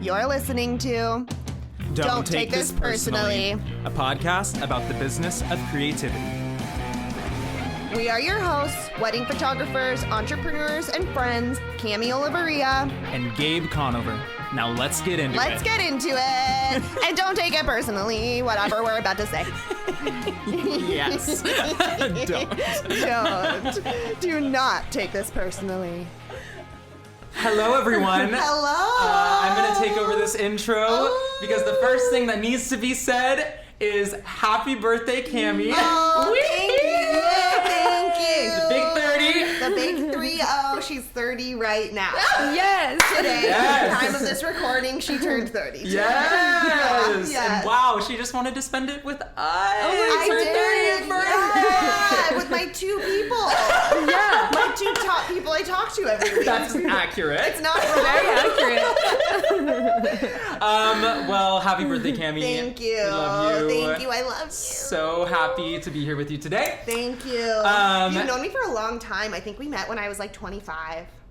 You're listening to Don't Take This Personally, a podcast about the business of creativity. We are your hosts, wedding photographers, entrepreneurs, and friends, Cami Oliveria And Gabe Conover. Now let's get into it. Let's get into it. And don't take it personally, whatever we're about to say. Yes. Don't. Do not take this personally. Hello, everyone. Hello. I'm going to take over this intro because the first thing that needs to be said is happy birthday, Cami. Oh, thank you. Thank you. The big 30. The big 30. She's 30 right now. Yes. Today, Yes. at the time of this recording, she turned 30. Yes. Yes. And wow, she just wanted to spend it with us. I Her did. 30th birthday. Yeah, with my two people. Yeah. My two top people I talk to every week. That's accurate. It's not wrong. Very accurate. Well, happy birthday, Cami. Thank you. We love you. Thank you. I love you. So happy to be here with you today. Thank you. You've known me for a long time. I think we met when I was like 25.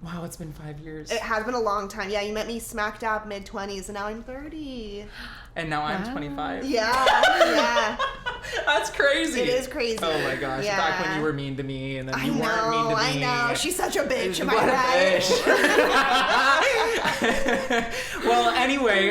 Wow, it's been 5 years. It has been a long time. Yeah, you met me smack dab mid-20s, and now I'm 30. And now I'm 25. Yeah. That's crazy. It is crazy. Oh my gosh. Yeah. Back when you were mean to me and then you weren't mean to me. I know. She's such a bitch. Am I What a right? bitch. Well, anyway,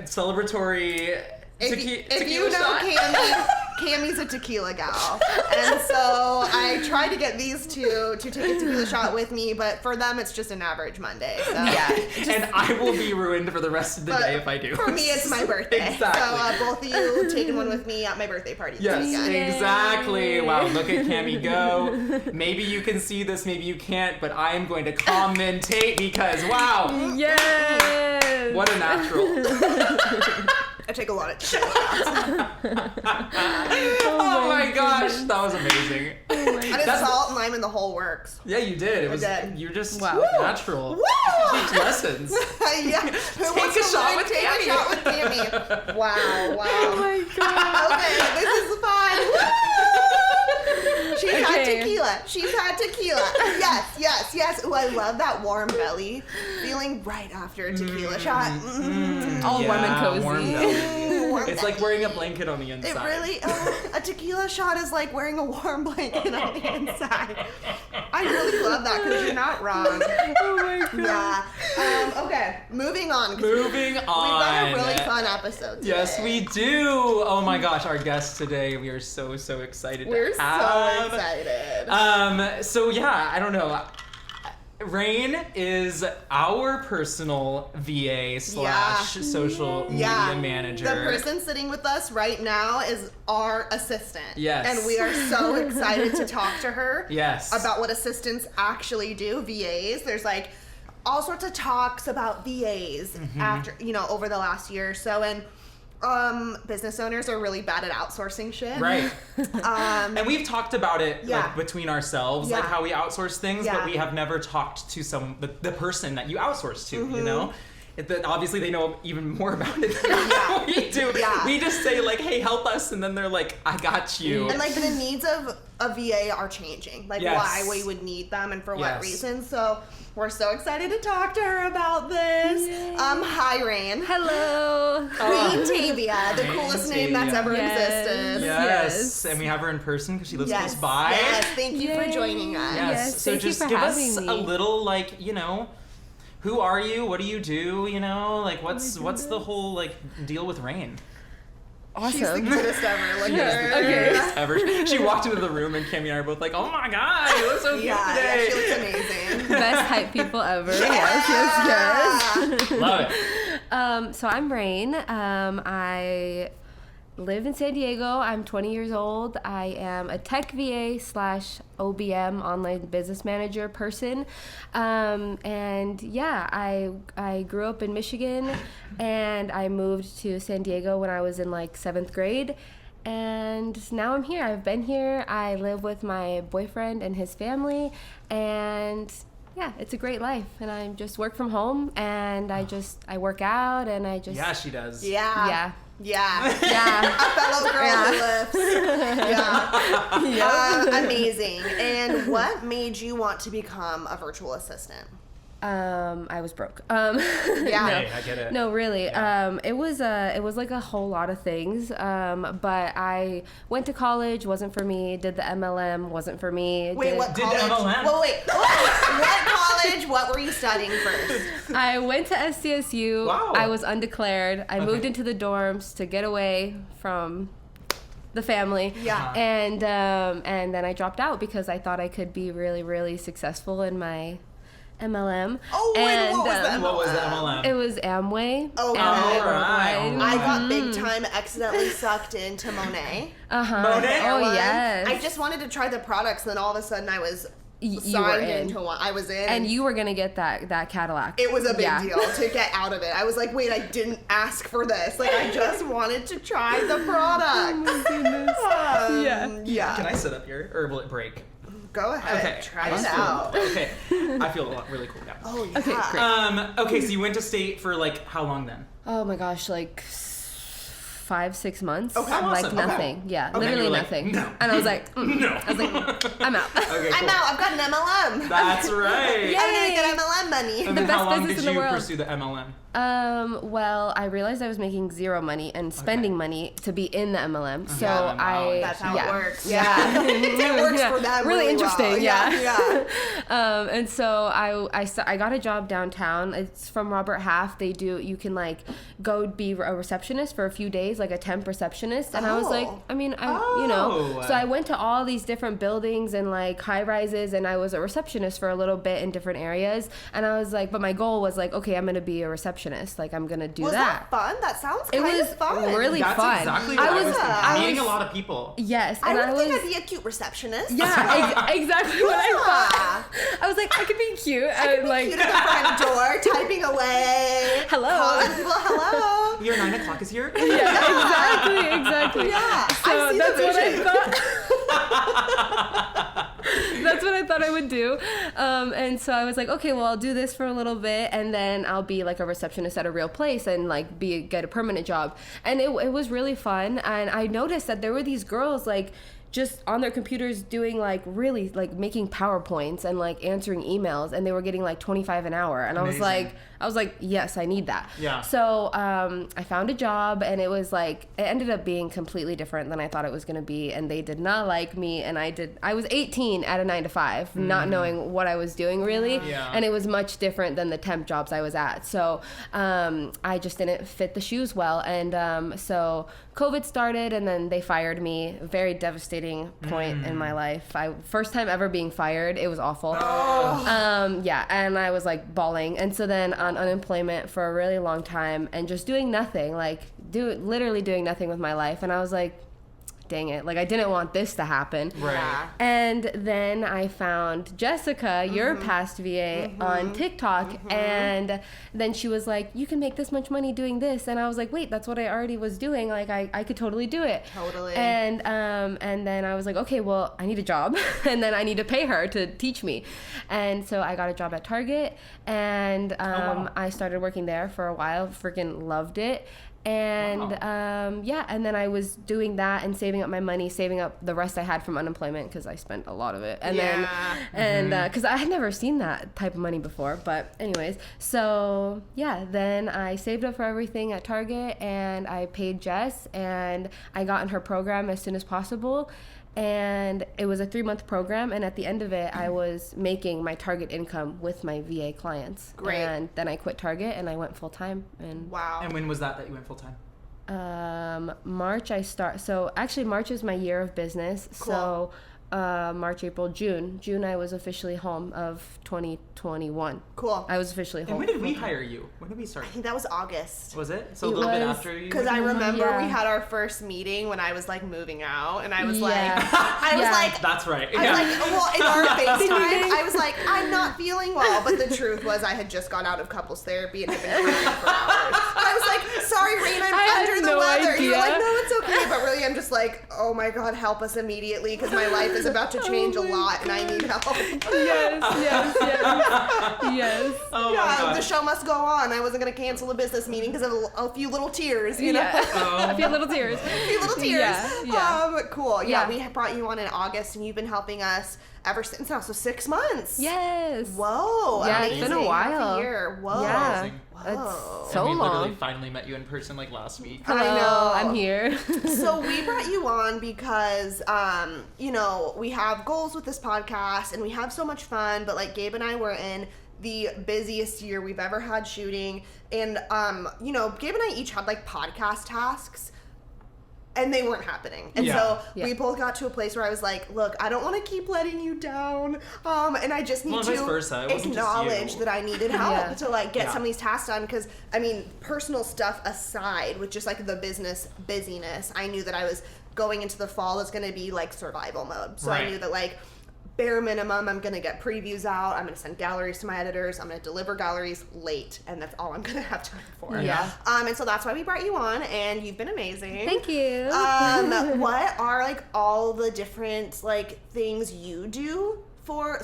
celebratory If tequila you know shot. Cami's a tequila gal. And so I tried to get these two to take a tequila shot with me, but for them it's just an average Monday. So. Yeah, and I will be ruined for the rest of the day if I do. For me, it's my birthday. Exactly. So both of you taking one with me at my birthday party. Yes, this weekend. exactly. Wow, look at Cami go. Maybe you can see this, maybe you can't, but I am going to commentate because, wow. Yes. What a natural. I take a lot of tequila shots. Oh my gosh, that was amazing. I did salt and lime in the whole works. Yeah, you did. It was did. you're just Wow. natural. Woo! Teach lessons. Yeah. Who wants to shot learn? with Take Cami. a shot with Cami. Wow. Oh my god. Okay, this is fun. She's had tequila. She's had tequila. Yes. Ooh, I love that warm belly feeling right after a tequila shot. All warm and cozy. Warm belly. Warm It's like wearing a blanket on the It inside. really, a tequila shot is like wearing a warm blanket on the inside. I really love that because you're not wrong. Oh my god. Yeah. Okay, moving on. Moving on. We've got a really fun episode today. Yes, we do. Oh my gosh, our guest today, we are so excited We're to have. so excited. So yeah, I don't know. Rain is our personal VA / social media manager. The person sitting with us right now is our assistant. Yes. And we are so excited to talk to her. Yes. About what assistants actually do, VAs. There's like all sorts of talks about VAs after, over the last year or so. And business owners are really bad at outsourcing shit. Right. And we've talked about it like between ourselves, like how we outsource things, but we have never talked to the person that you outsource to, you know? Obviously they know even more about it than we do. Yeah. We just say like, hey, help us, and then they're like, I got you. And like the needs of a VA are changing. Like why we would need them and for what reasons. So we're so excited to talk to her about this. Yay. Hi Rain. Hello. Queen Tavia, the Queen coolest name that's Tavia. ever Yes. existed. Yes. And we have her in person because she lives close by. Yes, thank you for Yay. joining us. Yes. So thank you just for give us having a me. little who are you? What do you do? Like what's the whole deal with Rain? Awesome. She's the cutest ever. Like, She is the Okay. cutest ever. She walked into the room and Cami and I are both like, oh my god, you look so cute today. Yeah, she looks amazing. Best hype people ever. Yes. Love it. So I'm Rain. I live in San Diego. I'm 20 years old. I am a tech VA / OBM, online business manager person. And yeah, I grew up in Michigan and I moved to San Diego when I was in 7th grade. And now I'm here. I've been here. I live with my boyfriend and his family. And yeah, it's a great life. And I just work from home and I work out and I just... Yeah, she does. Yeah. Yeah. A fellow girl who lifts. Amazing. And what made you want to become a virtual assistant? I was broke. Yeah, I get it. No, really. Yeah. It was like a whole lot of things. But I went to college, wasn't for me. Did the MLM, wasn't for me. Wait, what Did college? the MLM? Well, wait. What college? What were you studying first? I went to SCSU. Wow. I was undeclared. I moved into the dorms to get away from the family. Yeah. And then I dropped out because I thought I could be really, really successful in my MLM. Oh, and what was the MLM? What was the MLM? It was Amway. Oh, Amway right. Worldwide. I got big time accidentally sucked into Monet. Monet? Oh, yes. I just wanted to try the products, and then all of a sudden I was You were signed in. into one. I was in. And you were gonna get that Cadillac. It was a big Yeah. deal to get out of it. I was like, wait, I didn't ask for this. Like, I just wanted to try the product. Oh my goodness. Yeah. Can I sit up here, or will it break? Go ahead. Okay. Try I it just out. feel- Okay. I feel really cool now. Oh, yeah. Okay, great. Okay, so you went to state for like how long then? Oh my gosh, like 5-6 months. Okay. Like Awesome. nothing. Okay. Yeah, Okay. literally You were like, nothing. no. And I was like, No. I was like, I'm out. Okay, I'm cool. out. I've got an MLM. That's right. Yay. I'm gonna get MLM money. And The then best how long business did in the you world. pursue the MLM? Well, I realized I was making zero money and spending money to be in the MLM. So Yeah, wow. That's how yeah. it works. Yeah. It works Yeah. for them. Really interesting. Well. Yeah. Yeah. And so I got a job downtown. It's from Robert Half. You can like go be a receptionist for a few days, like a temp receptionist. And I was like, so I went to all these different buildings and like high rises, and I was a receptionist for a little bit in different areas. And I was like, but my goal was like, okay, I'm gonna be a receptionist. Like I'm gonna do Was that. fun? That sounds It kind was of fun. really That's fun. exactly what I was thinking. I Meeting was- a lot of people. Yes, I and would I think was. I'd be a cute receptionist. Yeah, exactly what I thought. I was like, I could be cute. I could be like, cute at the front door, typing away. Hello. Calling people, hello. Your 9 o'clock is here? Yeah, exactly. Yeah, So I see that's the what I vision. thought. That's what I thought I would do. And so I was like, okay, well, I'll do this for a little bit, and then I'll be like a receptionist at a real place and like get a permanent job. And it was really fun. And I noticed that there were these girls like just on their computers doing like really like making PowerPoints and like answering emails, and they were getting like $25 an hour. And Amazing. I was like, yes, I need that. Yeah. So I found a job, and it was like, it ended up being completely different than I thought it was going to be. And they did not like me. And I was 18 at a 9-to-5, not knowing what I was doing really. Yeah. And it was much different than the temp jobs I was at. So I just didn't fit the shoes well. And so COVID started, and then they fired me. Very devastating point in my life. First time ever being fired. It was awful. Yeah, and I was like bawling. And so then on unemployment for a really long time, and just doing nothing, literally doing nothing with my life. And I was like, dang it, like I didn't want this to happen. Right. Yeah. And then I found Jessica, your past VA, on TikTok, and then she was like, you can make this much money doing this. And I was like, wait, that's what I already was doing. Like I could totally do it. Totally. And then I was like, okay, well, I need a job, and then I need to pay her to teach me. And so I got a job at Target, and wow. I started working there for a while. Freaking loved it. And and then I was doing that and saving up my money, saving up the rest I had from unemployment, because I spent a lot of it. And then because I had never seen that type of money before. But anyways, so yeah, then I saved up for everything at Target, and I paid Jess, and I got in her program as soon as possible. And it was a 3-month program, and at the end of it, I was making my Target income with my VA clients. Great. And then I quit Target, and I went full time. And Wow. And when was that you went full time? March so actually March is my year of business. Cool. So March, April, June I was officially home of 2021. Cool. I was officially home. And when did we hire you? When did we start? I think that was August. Was it? So a It little bit was, after you? Because I remember Yeah. we had our first meeting when I was like moving out, and I was Yeah. I was Yeah. like, That's right. I was like, well, in our FaceTime, I was like, I'm not feeling well. But the truth was, I had just gone out of couples therapy and had been crying for hours. I was like, sorry, Rain, I'm I had under the no weather. idea. You're like, no, it's okay. But really, I'm just like, oh my God, help us immediately, because my life is is about to change a lot and I need help. Yes. Oh my God. The show must go on. I wasn't going to cancel a business meeting because of a few little tears, you know? A few little tears. Cool. Yeah, we brought you on in August and you've been helping us ever since now, so 6 months. Yes. Whoa. Yeah, amazing. it's been a while. Half a year. Whoa. Yeah. Whoa. So we long. literally finally met you in person like last week. Hello, I know. I'm here. So we brought you on because, we have goals with this podcast and we have so much fun, but like Gabe and I were in the busiest year we've ever had shooting. And, Gabe and I each had like podcast tasks. And they weren't happening. And so we both got to a place where I was like, look, I don't want to keep letting you down. And I just need to acknowledge that I needed help to like get some of these tasks done. Because, personal stuff aside, with just like the business busyness, I knew that I was going into the fall is going to be like survival mode. So I knew that like bare minimum, I'm going to get previews out. I'm going to send galleries to my editors. I'm going to deliver galleries late. And that's all I'm going to have time for. Yeah. And so that's why we brought you on. And you've been amazing. Thank you. What are like all the different like things you do my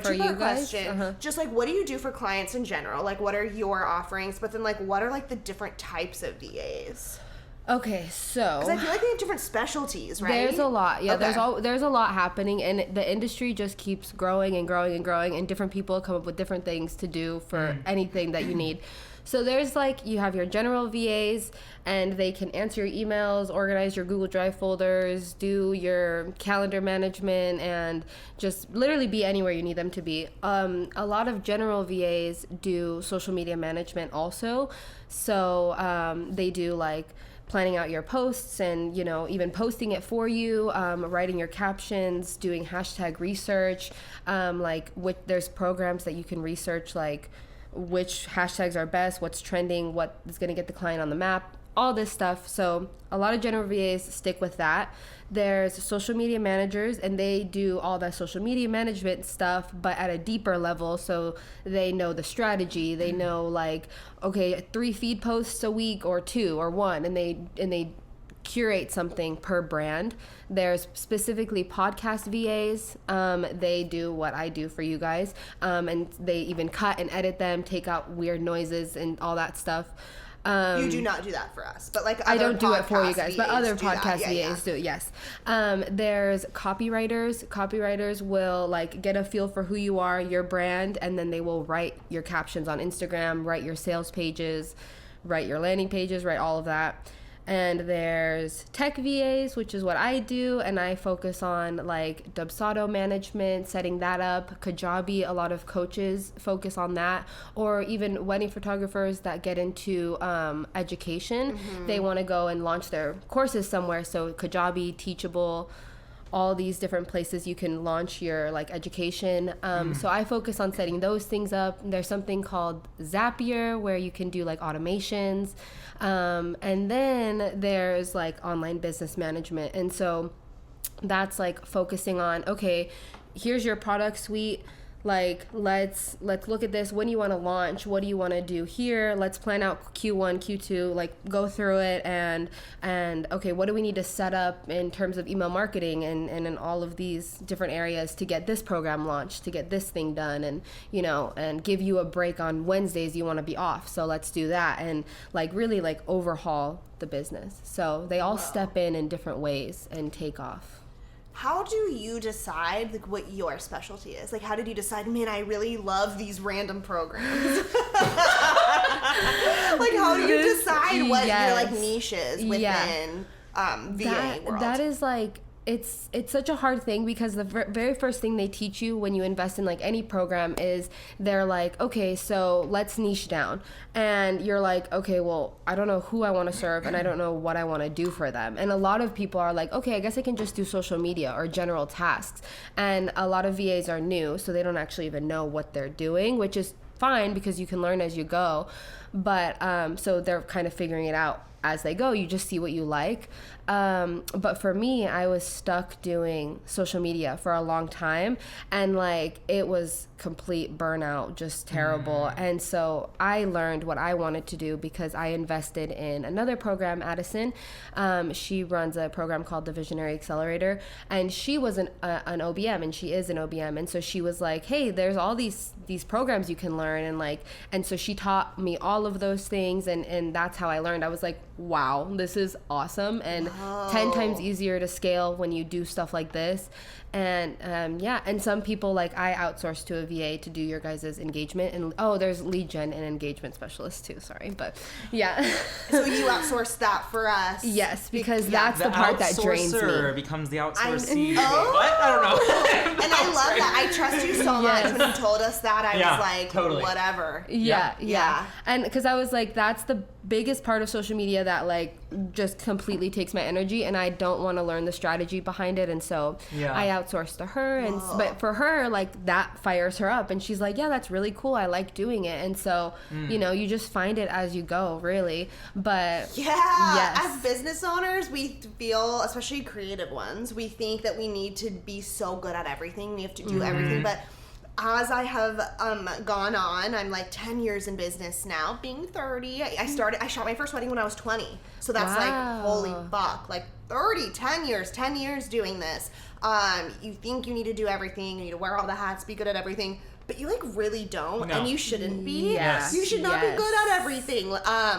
two-part question, just like what do you do for clients in general? Like what are your offerings? But then like what are like the different types of VAs? Okay, so because I feel like they have different specialties, right? There's a lot, there's a lot happening, and the industry just keeps growing and growing and growing, and different people come up with different things to do for anything that you need. So there's like, you have your general VAs, and they can answer your emails, organize your Google Drive folders, do your calendar management, and just literally be anywhere you need them to be. A lot of general VAs do social media management also. So they do like planning out your posts and, even posting it for you, writing your captions, doing hashtag research, there's programs that you can research, like which hashtags are best, what's trending, what is going to get the client on the map, all this stuff. So a lot of general VAs stick with that. There's social media managers, and they do all that social media management stuff, but at a deeper level. So they know the strategy. They know like, okay, 3 feed posts a week or 2 or 1, and they curate something per brand. There's specifically podcast VAs. They do what I do for you guys, and they even cut and edit them, take out weird noises and all that stuff. You do not do that for us, but like I don't do it for you guys, VAs but other podcast VAs do. Yes. There's copywriters. Copywriters will like get a feel for who you are, your brand, and then they will write your captions on Instagram, write your sales pages, write your landing pages, write all of that. And there's tech VAs, which is what I do, and I focus on like Dubsado management, setting that up. Kajabi, a lot of coaches focus on that, or even wedding photographers that get into education. They want to go and launch their courses somewhere, so Kajabi, Teachable, all these different places you can launch your like education. So I focus on setting those things up. There's something called Zapier where you can do like automations. And then there's like online business management. And so that's like focusing on, okay, here's your product suite. Like, let's look at this. When do you want to launch? What do you want to do here? Let's plan out Q1, Q2, like go through it and okay, what do we need to set up in terms of email marketing and in all of these different areas to get this program launched, to get this thing done, and and give you a break on Wednesdays you want to be off. So let's do that and like really like overhaul the business. So they all step in different ways and take off. How do you decide like what your specialty is? Like, how did you decide, man, I really love these random programs? Like, how do you decide what your like niches within VA world? That is like, it's such a hard thing because the very first thing they teach you when you invest in like any program is they're like, okay, so let's niche down. And you're like, okay, well, I don't know who I want to serve and I don't know what I want to do for them. And a lot of people are like, okay, I guess I can just do social media or general tasks. And a lot of VAs are new, so they don't actually even know what they're doing, which is fine because you can learn as you go. But so they're kind of figuring it out as they go. You just see what you like. But for me, I was stuck doing social media for a long time, and like it was complete burnout, just terrible. And so I learned what I wanted to do because I invested in another program, Addison. She runs a program called the Visionary Accelerator, and she was an OBM, and she is an OBM. And so she was like, hey, there's all these programs you can learn, and so she taught me all of those things, and that's how I learned. I was like, wow, this is awesome, and 10 times easier to scale when you do stuff like this. And and some people, like, I outsource to a VA to do your guys' engagement, and there's lead gen and engagement specialist too, sorry, but yeah. So you outsource that for us? Yes, because that's the part that drains me. The outsourcer becomes the outsourcee. What? I don't know. And I love that. I trust you so much. When you told us that, I was like, totally. Whatever. Yeah. And because I was like, that's the biggest part of social media that like just completely takes my energy, and I don't want to learn the strategy behind it, and so I outsourced to her. And but for her, like, that fires her up, and she's like, yeah, that's really cool, I like doing it. And so you know, you just find it as you go, really. But as business owners, we feel, especially creative ones, we think that we need to be so good at everything, we have to do everything. But as I have gone on, I'm like 10 years in business now, being 30. I shot my first wedding when I was 20. So that's like, holy fuck, like 10 years doing this. You think you need to do everything, you need to wear all the hats, be good at everything, but you like really don't, and you shouldn't be. You should not be good at everything.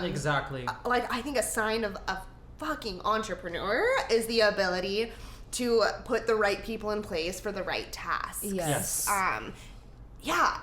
Exactly. Like, I think a sign of a fucking entrepreneur is the ability to put the right people in place for the right tasks. Yes.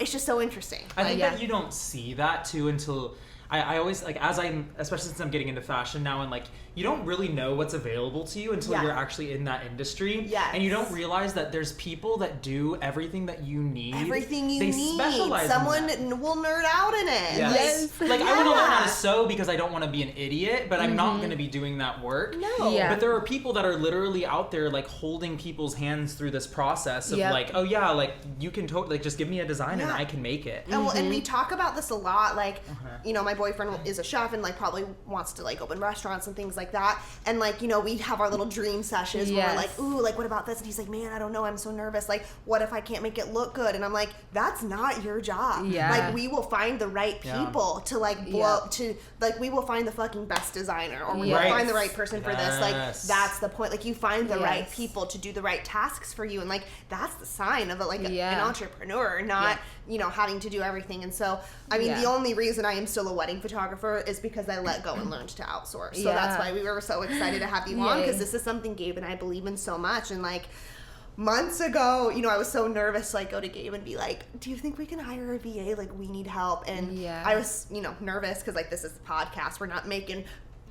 It's just so interesting. I think that you don't see that too until I always, like, especially since I'm getting into fashion now, and like, you don't really know what's available to you until you're actually in that industry. And you don't realize that there's people that do everything that you need. Everything you they need. Specialize Someone in that. will nerd out in it. Like I want to learn how to sew because I don't want to be an idiot, but I'm not going to be doing that work. But there are people that are literally out there, like, holding people's hands through this process of like, oh yeah, like, you can totally, like, just give me a design and I can make it. And we talk about this a lot. Like, you know, my boyfriend is a chef and like probably wants to like open restaurants and things like that. And like, you know, we have our little dream sessions where we're like, ooh, like, what about this? And he's like, man, I don't know, I'm so nervous. Like, what if I can't make it look good? And I'm like, that's not your job. Like, we will find the right people to like blow to, like, we will find the fucking best designer, or we will find the right person for this. Like, that's the point. Like, you find the right people to do the right tasks for you, and like, that's the sign of an entrepreneur, not you know, having to do everything. And so, I mean, the only reason I am still a wedding photographer is because I let go and learned to outsource. So that's why we were so excited to have you on, because this is something Gabe and I believe in so much. And like, months ago, you know, I was so nervous to like go to Gabe and be like, do you think we can hire a VA? Like, we need help. And I was, you know, nervous because like, this is a podcast, we're not making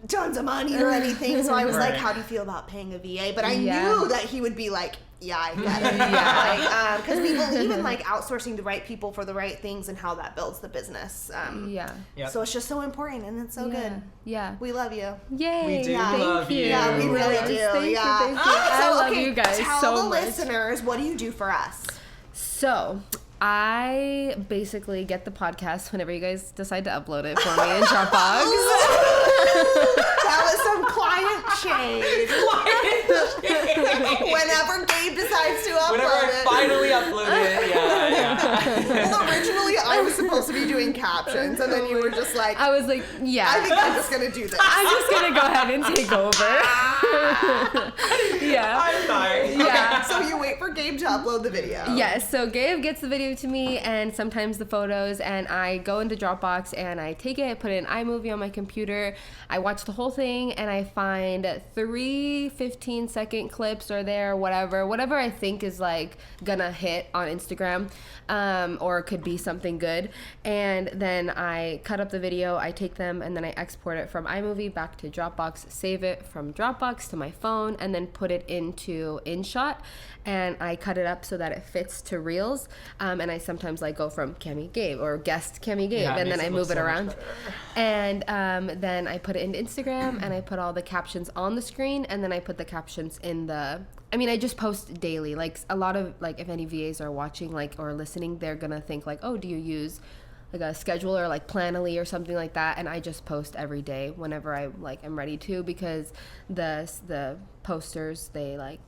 tons of money or anything. So I was like, how do you feel about paying a VA? But I knew that he would be like, yeah, I get it. Because we believe in like outsourcing the right people for the right things and how that builds the business. So it's just so important, and it's so good. We love you. Yay. We do love you. Yeah, we really do. Thank you. I love you guys so much. Tell the listeners, what do you do for us? So, I basically get the podcast whenever you guys decide to upload it for me in Dropbox. That was some client shade. Whenever Gabe decides to upload Whenever I finally upload it, Well, originally I was supposed to be doing captions, and then you were just like, I was like, I think I'm just gonna do this. I'm just gonna go ahead and take over. I'm sorry. Okay, so you wait for Gabe to upload the video. Yes, so Gabe gets the video to me, and sometimes the photos, and I go into Dropbox and I take it, put it in iMovie on my computer, I watch the whole thing, and I find 3 15-second clips or whatever I think is like gonna hit on Instagram, or could be something good, and then I cut up the video, I take them, and then I export it from iMovie back to Dropbox, save it from Dropbox to my phone, and then put it into InShot, and I cut it up so that it fits to Reels, and I sometimes like go from Cami Gabe or guest Cami Gabe, and then I move it around, and then I put it into Instagram, and I put all the captions on the screen, and then I put the captions in the, I mean, I just post daily. Like, a lot of, like, if any VAs are watching, like, or listening, they're gonna think like, oh, do you use schedule or like Planoly or something like that, and I just post every day whenever I like am ready to, because the posters, they like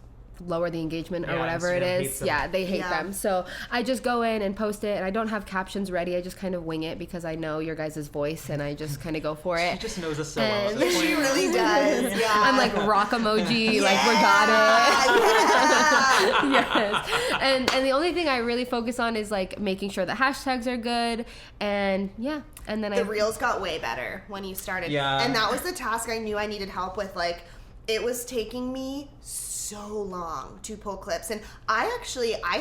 lower the engagement or whatever it is. Yeah, they hate them. So I just go in and post it, and I don't have captions ready. I just kind of wing it because I know your guys' voice, and I just kind of go for it. She just knows us so well. She really does. Yeah. I'm like rock emoji, like we got it. Yes. And the only thing I really focus on is like making sure the hashtags are good, and and then the reels got way better when you started. Yeah. And that was the task I knew I needed help with. Like, it was taking me so long to pull clips, and I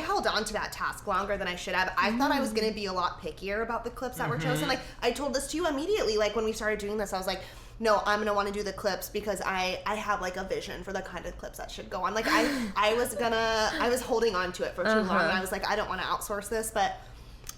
held on to that task longer than I should have. I thought I was going to be a lot pickier about the clips that were chosen. Like, I told this to you immediately, like when we started doing this, I was like, no, I'm going to want to do the clips because I have like a vision for the kind of clips that should go on. Like, I was holding on to it for too long, and I was like, I don't want to outsource this, but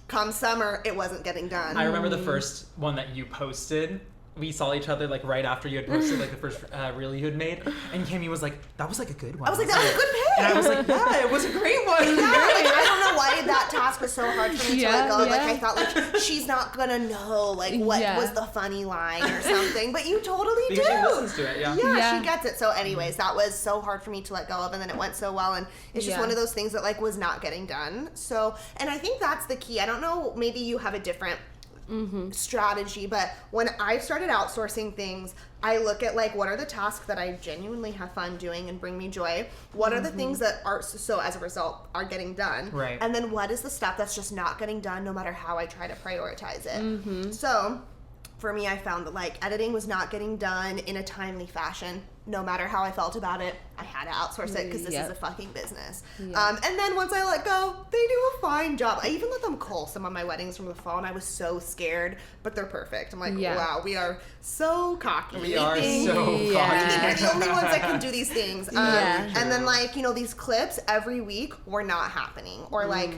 come summer, it wasn't getting done. I remember the first one that you posted. We saw each other like right after you had posted like the first reel you had made, and Kimmy was like, "That was like a good one." I was like, "That was a good pick," and I was like, "Yeah, it was a great one." Yeah, like, I don't know why that task was so hard for me to let go. Like, I thought like she's not gonna know like what was the funny line or something, but you totally do. Because she listens to it, yeah, she gets it. So, anyways, that was so hard for me to let go of, and then it went so well, and it's just one of those things that like was not getting done. So, and I think that's the key. I don't know, maybe you have a different strategy, but when I started outsourcing things, I look at like what are the tasks that I genuinely have fun doing and bring me joy, what are the things that are so as a result are getting done, right, and then what is the stuff that's just not getting done no matter how I try to prioritize it. So for me, I found that like editing was not getting done in a timely fashion. No matter how I felt about it, I had to outsource it because this is a fucking business. And then once I let go, they do a fine job. I even let them call some of my weddings from the phone. I was so scared, but they're perfect. I'm like, wow, we are so cocky. We are so cocky. We're the only ones that can do these things. And then like, you know, these clips every week were not happening. Or like,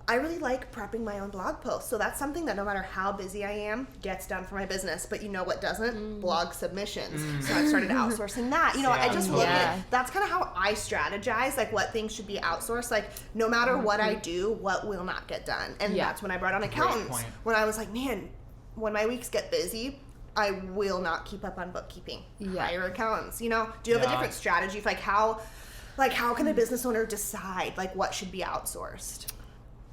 I really like prepping my own blog posts. So that's something that no matter how busy I am, gets done for my business. But you know what doesn't? Blog submissions. So I've started outsourcing that. You know, I just look at, that's kind of how I strategize, like what things should be outsourced. Like no matter what I do, what will not get done. And that's when I brought on accountants. When I was like, man, when my weeks get busy, I will not keep up on bookkeeping. Hire accountants. You know, do you have a different strategy for how can a business owner decide like what should be outsourced?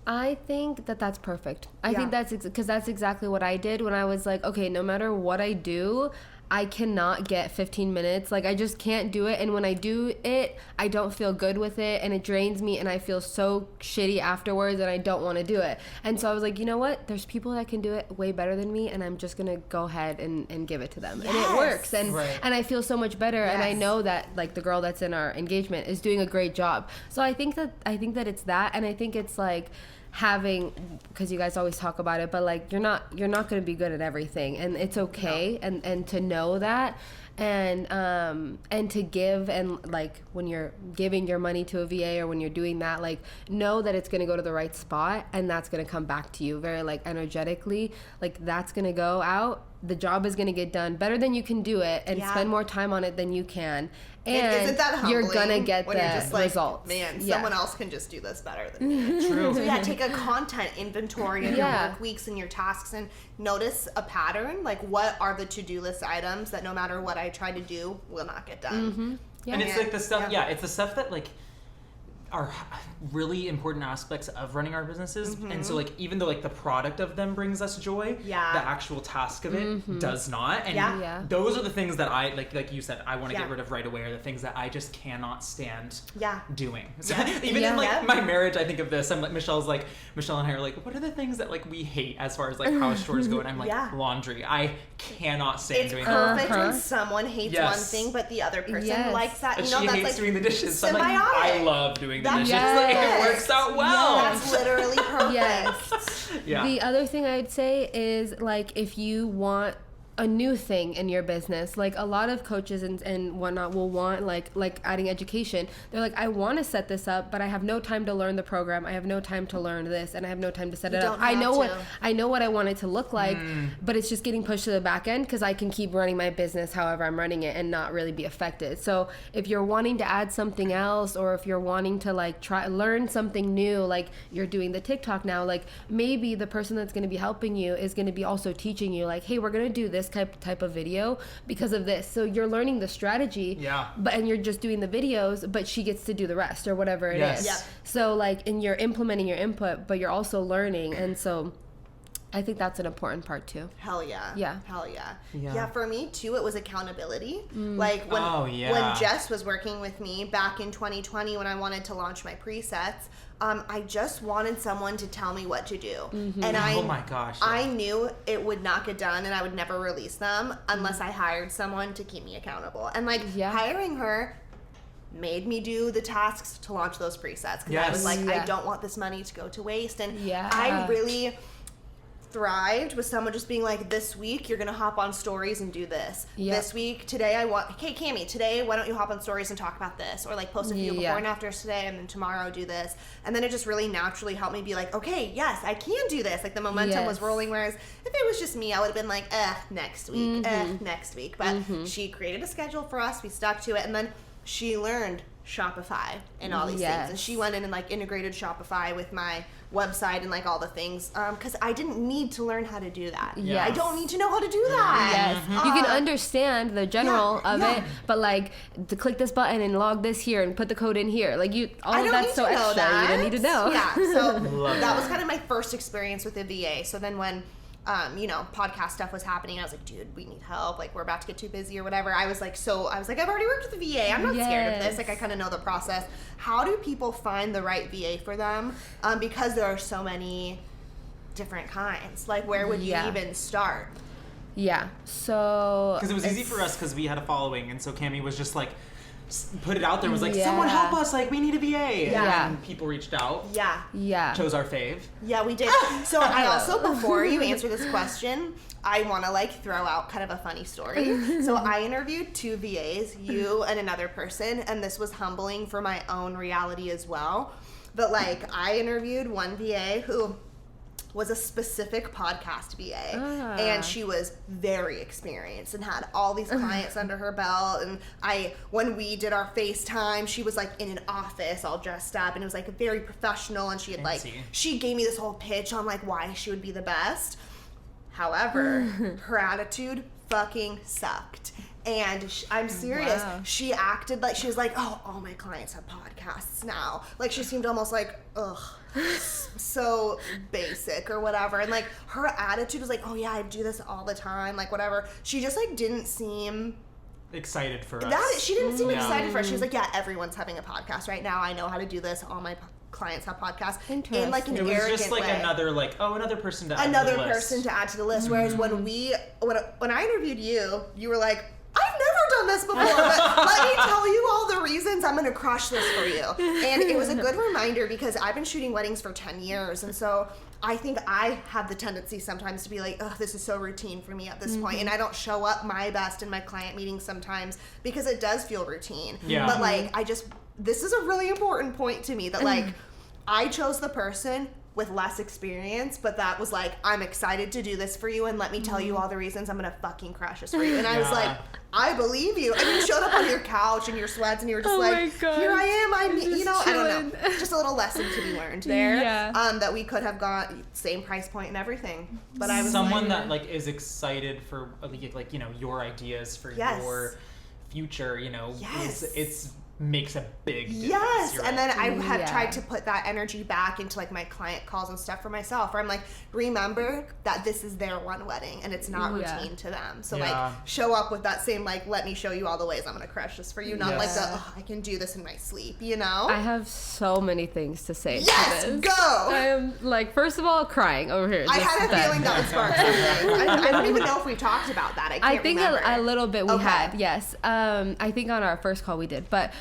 I think that's perfect. I think that's because that's exactly what I did when I was like, okay, no matter what I do, I cannot get 15 minutes. Like, I just can't do it. And when I do it, I don't feel good with it, and it drains me, and I feel so shitty afterwards, and I don't want to do it. And so I was like, you know what? There's people that can do it way better than me, and I'm just going to go ahead and give it to them. And it works. And and I feel so much better. And I know that, like, the girl that's in our engagement is doing a great job. So I think that it's that. And I think it's, like, having, because you guys always talk about it, but like you're not going to be good at everything, and it's okay. And to know that, and to give, and like when you're giving your money to a VA or when you're doing that, like know that it's going to go to the right spot, and that's going to come back to you very like energetically. Like that's going to go out, the job is going to get done better than you can do it, and spend more time on it than you can. And isn't that humbling, you're gonna get when the you're just like, results. Man, someone else can just do this better than me. True. So take a content inventory of your work weeks and your tasks, and notice a pattern. Like, what are the to-do list items that no matter what I try to do will not get done? And it's like the stuff. It's the stuff that like are really important aspects of running our businesses. And so like even though like the product of them brings us joy, the actual task of it does not. And those are the things that I like you said, I want to get rid of right away, are the things that I just cannot stand doing. So even in like my marriage, I think of this, I'm like, Michelle and I are like, what are the things that like we hate as far as like house chores go? And I'm like, laundry. I cannot stand doing that. It's perfect when someone hates one thing but the other person likes that. And you know, she that's hates like doing the dishes. So I'm symbiotic. like, I love doing the dishes. Like, it works out well. That's literally perfect. The other thing I'd say is, like, if you want a new thing in your business. Like a lot of coaches and whatnot will want like adding education. They're like, I want to set this up, but I have no time to learn the program. I have no time to learn this, and I have no time to set it up. I know what I want it to look like, but it's just getting pushed to the back end because I can keep running my business however I'm running it and not really be affected. So if you're wanting to add something else, or if you're wanting to like learn something new, like you're doing the TikTok now, like maybe the person that's going to be helping you is going to be also teaching you like, hey, we're going to do this type of video because of this. So you're learning the strategy, and you're just doing the videos, but she gets to do the rest or whatever it is. Yeah. So like, and you're implementing your input, but you're also learning. And so I think that's an important part too. Hell yeah. Yeah. Hell yeah. Yeah, for me too, it was accountability. Like when Jess was working with me back in 2020 when I wanted to launch my presets, I just wanted someone to tell me what to do. And oh my gosh. I knew it would not get done and I would never release them unless I hired someone to keep me accountable. And like hiring her made me do the tasks to launch those presets. Because I was like, I don't want this money to go to waste. And I really thrived with someone just being like, this week you're gonna hop on stories and do this. This week, today hey Cammie, today why don't you hop on stories and talk about this, or like post a few before and afters today, and then tomorrow do this. And then it just really naturally helped me be like, okay, yes, I can do this. Like the momentum was rolling, whereas if it was just me, I would have been like, next week, next week. But she created a schedule for us, we stuck to it, and then she learned Shopify and all these things, and she went in and like integrated Shopify with my website and like all the things, because I didn't need to learn how to do that. I don't need to know how to do that. You can understand the general of it, but like to click this button and log this here and put the code in here, like all of that's so extra. You don't need to know. So that was kind of my first experience with a VA. So then when podcast stuff was happening, I was like, dude, we need help. Like, we're about to get too busy or whatever. I was like, I've already worked with a VA. I'm not scared of this. Like, I kind of know the process. How do people find the right VA for them? Because there are so many different kinds. Like, where would you even start? So because it was easy for us because we had a following, and so Cammie was just like, put it out there, was like, someone help us, like we need a VA. And people reached out. Chose our fave. Yeah, we did. So I also, before you answer this question, I want to like throw out kind of a funny story. So I interviewed 2 VAs, you and another person, and this was humbling for my own reality as well. But like, I interviewed one VA who was a specific podcast VA, and she was very experienced and had all these clients under her belt. And when we did our FaceTime, she was like in an office all dressed up, and it was like very professional, and she had she gave me this whole pitch on like why she would be the best. However, her attitude fucking sucked. And I'm serious. She acted like she was like, oh, all my clients have podcasts now. Like, she seemed almost like, ugh, so basic or whatever. And like, her attitude was like, oh yeah, I do this all the time, like whatever. She just like didn't seem excited for us. She didn't seem excited for us. She was like, yeah, everyone's having a podcast right now. I know how to do this. All my clients have podcasts. In like an arrogant way. It was just like another person to add to the list. Another person to add to the list. Whereas when I interviewed you, you were like, I've never done this before, but let me tell you all the reasons I'm going to crush this for you. And it was a good reminder because I've been shooting weddings for 10 years. And so I think I have the tendency sometimes to be like, oh, this is so routine for me at this point. And I don't show up my best in my client meetings sometimes because it does feel routine. But like, this is a really important point to me that like, I chose the person with less experience, but that was like, I'm excited to do this for you, and let me tell you all the reasons I'm gonna fucking crush this for you. And I was like, I believe you. And you showed up on your couch in your sweats, and you were just here I am. I don't know, just a little lesson to be learned there. That we could have got same price point and everything. But I was someone that like is excited for like your ideas for your future. It's makes a big difference. And then I have tried to put that energy back into like my client calls and stuff for myself, where I'm like, remember that this is their one wedding and it's not routine to them. So like, show up with that same like, let me show you all the ways I'm gonna crush this for you, not like the I can do this in my sleep, I have so many things to say. Go! I'm like, first of all, crying over here. I had a feeling that would spark something. I don't even know if we talked about that. I think a little bit we had, yes. I think on our first call we did, but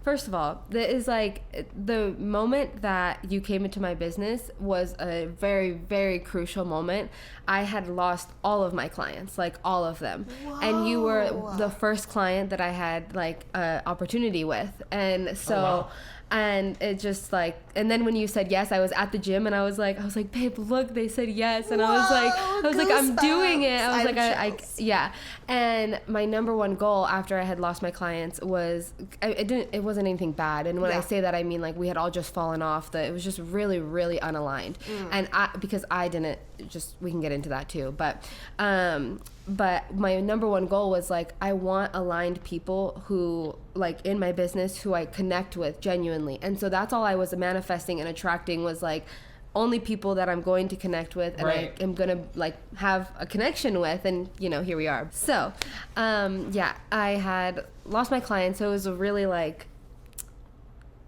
first of all, that is like the moment that you came into my business was a very, very crucial moment. I had lost all of my clients, like all of them. Whoa. And you were the first client that I had like an opportunity with. And so, wow. And it just like, and then when you said yes, I was at the gym and I was like, babe, look, they said yes. And Whoa, I was like, I'm doing it. I was like, yeah. And my number one goal after I had lost my clients was, it wasn't anything bad. And when I say that, I mean like we had all just fallen off. It was just really, really unaligned. And because I didn't, we can get into that too. But my number one goal was like, I want aligned people who like in my business who I connect with genuinely. And so that's all I was manifesting and attracting was like only people that I'm going to connect with and I am going to like have a connection with. And here we are. So, I had lost my client. So it was a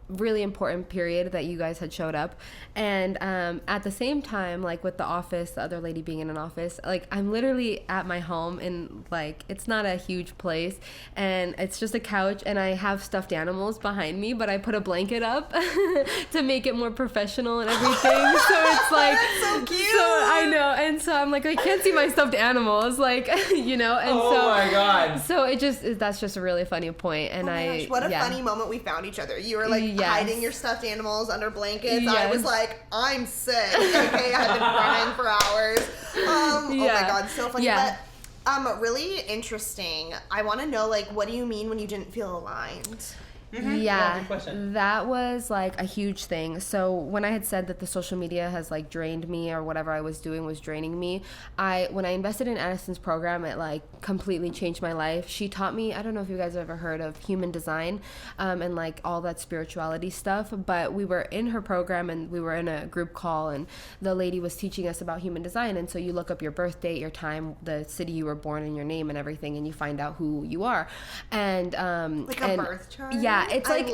really important period that you guys had showed up. And at the same time, like with the office, the other lady being in an office, like I'm literally at my home and like it's not a huge place and it's just a couch and I have stuffed animals behind me, but I put a blanket up to make it more professional and everything. So it's like that's so cute. So I know. And so I'm like, I can't see my stuffed animals, like and oh my God. So that's just a really funny point. And gosh, what a funny moment we found each other. You were like hiding your stuffed animals under blankets. Yes. I was like, I'm sick. Okay, I've been crying for hours. Oh my God, so funny. Yeah. But really interesting. I want to know, like, what do you mean when you didn't feel aligned? Mm-hmm. Yeah, good question. That was like a huge thing. So when I had said that the social media has like drained me or whatever I was doing was draining me, when I invested in Addison's program, it like completely changed my life. She taught me, I don't know if you guys have ever heard of human design and like all that spirituality stuff, but we were in her program and we were in a group call and the lady was teaching us about human design. And so you look up your birth date, your time, the city you were born and your name and everything, and you find out who you are. And like a birth chart? Yeah. It's like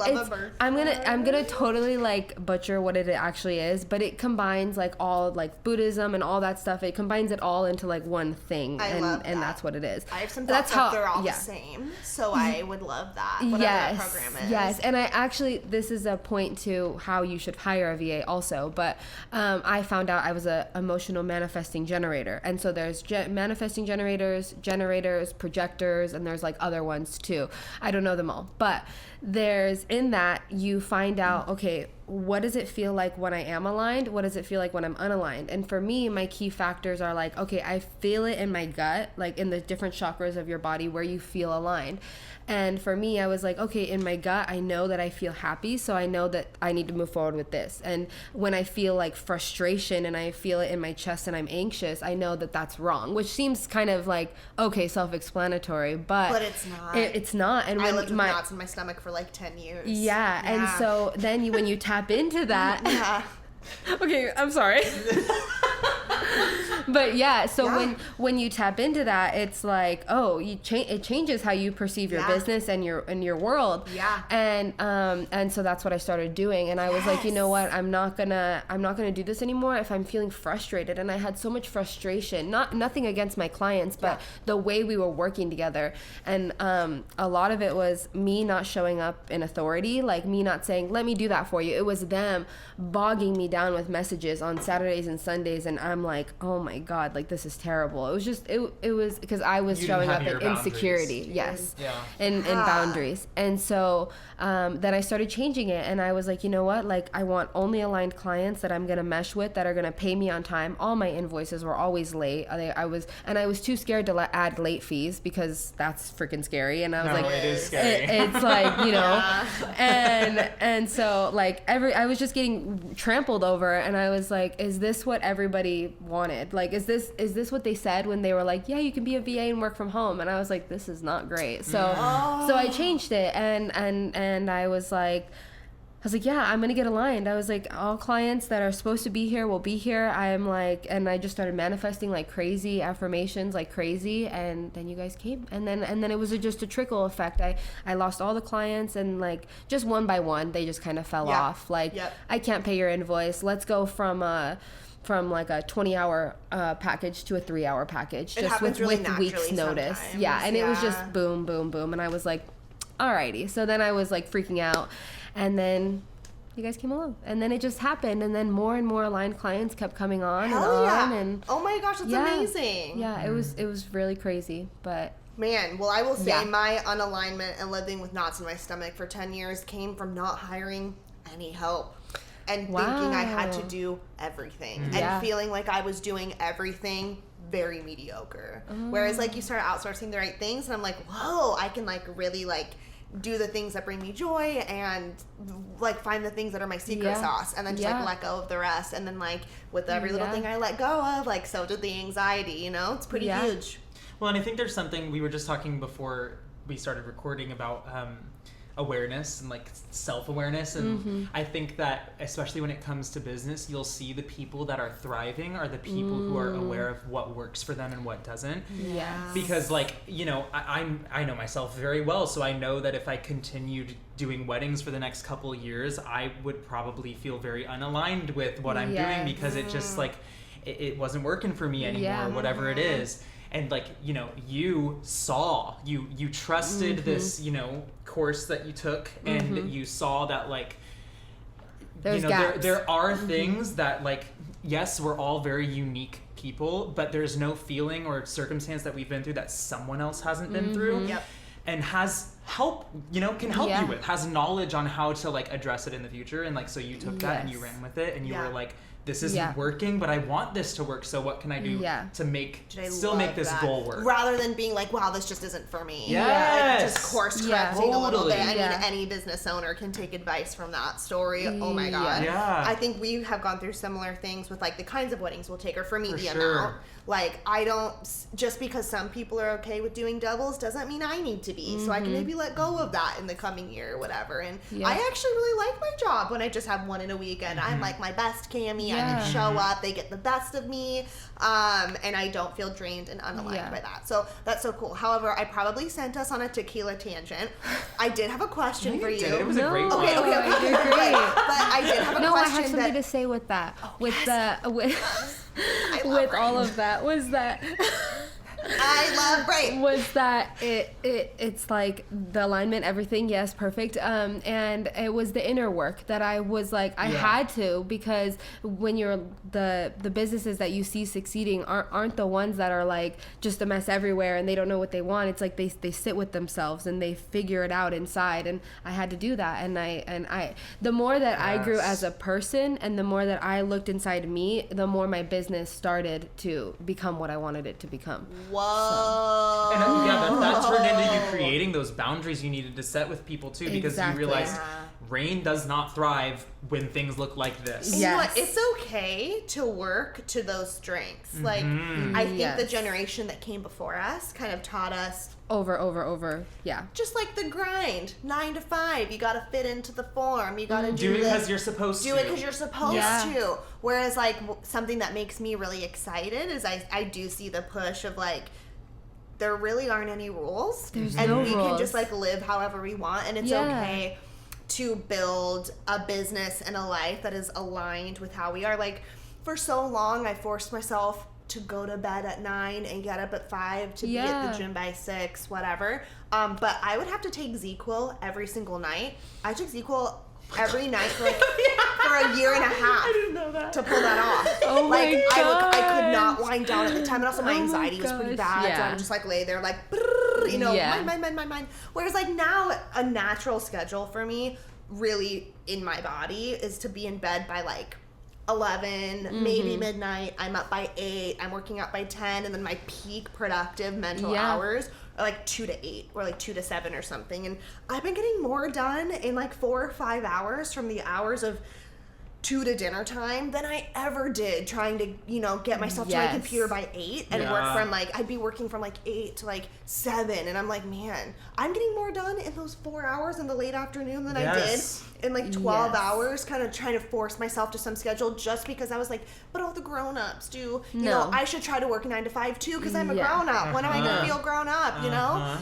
I'm gonna totally like butcher what it actually is, but it combines like all like Buddhism and all that stuff. It combines it all into like one thing, and that's what it is. I have some thoughts that they're all the same, so I would love that. Whatever that program is. Yes, and I actually this is a point to how you should hire a VA also. But I found out I was a emotional manifesting generator, and so there's manifesting generators, projectors, and there's like other ones too. I don't know them all, but there's in that you find out, okay, what does it feel like when I am aligned? What does it feel like when I'm unaligned? And for me, my key factors are like, okay, I feel it in my gut, like in the different chakras of your body where you feel aligned. And for me, I was like, okay, in my gut, I know that I feel happy, so I know that I need to move forward with this. And when I feel like frustration and I feel it in my chest and I'm anxious, I know that that's wrong, which seems kind of like, okay, self-explanatory, but it's not. It's not. And I lived with knots in my stomach for like 10 years. Yeah. And so then when you tap into that, okay, I'm sorry. But when you tap into that, it's like, oh, it changes how you perceive your business and your world. Yeah. And so that's what I started doing. And I was like, you know what? I'm not gonna do this anymore if I'm feeling frustrated. And I had so much frustration. Nothing against my clients, but the way we were working together. And a lot of it was me not showing up in authority, like me not saying, let me do that for you. It was them bogging me down with messages on Saturdays and Sundays, and I'm like, oh my God, like this is terrible. It was just it was because I was showing up in insecurity, and boundaries. And so then I started changing it, and I was like, you know what, like I want only aligned clients that I'm gonna mesh with, that are gonna pay me on time. All my invoices were always late. I was too scared to add late fees because that's freaking scary. And I was it is scary. It's like, and so like I was just getting trampled over, and I was like, is this what everybody wanted? Like, is this what they said when they were like, yeah, you can be a VA and work from home? And I was like, this is not great. So I changed it, and I was like, yeah, I'm gonna get aligned. I was like, all clients that are supposed to be here will be here. I'm like, and I just started manifesting like crazy, affirmations like crazy, and then you guys came, and then it was just a trickle effect. I lost all the clients, and like just one by one, they just kind of fell off. Like, I can't pay your invoice. Let's go from like a 20-hour package to a 3-hour package, just with weeks notice. Sometimes. Yeah, and it was just boom, boom, boom, and I was like, alrighty. So then I was like freaking out, and then you guys came along, and then it just happened, and then more and more aligned clients kept coming on. Hell and on, and oh my gosh, that's amazing. Yeah, it was really crazy, but man, well, I will say my unalignment and living with knots in my stomach for 10 years came from not hiring any help and thinking I had to do everything and feeling like I was doing everything very mediocre. Whereas like you start outsourcing the right things, and I'm like, whoa, I can like really like do the things that bring me joy and like find the things that are my secret sauce, and then just like let go of the rest. And then like with every little thing I let go of, like so did the anxiety, you know, it's pretty huge. Well, and I think there's something we were just talking before we started recording about awareness and like self-awareness, and I think that especially when it comes to business, you'll see the people that are thriving are the people who are aware of what works for them and what doesn't. Because like, you know, I know myself very well, so I know that if I continued doing weddings for the next couple of years, I would probably feel very unaligned with what I'm doing, because it just like it wasn't working for me anymore, whatever it is. And like, you know, you trusted this, you know, course that you took, and you saw that like, there's you know, there are things that like, yes, we're all very unique people, but there's no feeling or circumstance that we've been through that someone else hasn't been through. And has help, you know, can help you with, has knowledge on how to like address it in the future. And like, so you took that and you ran with it, and you were like, this isn't working, but I want this to work, so what can I do to make this goal work? Rather than being like, wow, this just isn't for me. Yes. Like just course correcting a little bit. I mean, any business owner can take advice from that story. Oh my God. I think we have gone through similar things with like the kinds of weddings we'll take, or for me, the amount. Like, I don't, just because some people are okay with doing doubles doesn't mean I need to be. So I can maybe let go of that in the coming year or whatever. And I actually really like my job when I just have one in a week, and I'm like my best Cammie. I can show up. They get the best of me. And I don't feel drained and unaligned by that. So that's so cool. However, I probably sent us on a tequila tangent. I did have a question for you. It was a great one. Okay. You're great. But I did have a question. No, I have something to say with that. With all of that was that I love Brain. Was that it's like the alignment, everything, yes, perfect. And it was the inner work that I was like, I had to, because when you're the businesses that you see succeeding aren't the ones that are like just a mess everywhere and they don't know what they want. It's like they sit with themselves and they figure it out inside. And I had to do that. And I the more that I grew as a person, and the more that I looked inside me, the more my business started to become what I wanted it to become. Whoa. And that turned into you creating those boundaries you needed to set with people too, because you realized Rain does not thrive when things look like this. And you know what? It's okay to work to those strengths. Like, I think the generation that came before us kind of taught us over. Yeah. Just like the grind, 9 to 5. You got to fit into the form. You got to do it because you're supposed to. Do it because you're supposed to. Whereas, like, something that makes me really excited is I do see the push of, like, there really aren't any rules. There's and no we rules. can just, like, live however we want. And it's okay to build a business and a life that is aligned with how we are. Like, for so long, I forced myself to go to bed at 9 and get up at 5 to be at the gym by 6, whatever. But I would have to take Z-Quil every single night. I took Z-Quil every night for like for a year and a half. I didn't know that. To pull that off. Oh like, my God. I could not wind down at the time, and also my anxiety was pretty bad. So I would just like lay there like, you know, mind. Whereas like now, a natural schedule for me, really in my body, is to be in bed by like 11, maybe midnight. I'm up by 8. I'm working out by 10, and then my peak productive mental hours are like 2 to 8 or like 2 to 7 or something. And I've been getting more done in like 4 or 5 hours from the hours of 2 to dinner time than I ever did trying to, you know, get myself to my computer by 8 and work from like, I'd be working from like 8 to like 7. And I'm like, man, I'm getting more done in those 4 hours in the late afternoon than I did in like 12 hours, kind of trying to force myself to some schedule just because I was like, but all the grown-ups do, you know, I should try to work 9 to 5 too because I'm a grown-up. When am I going to feel grown up, you know?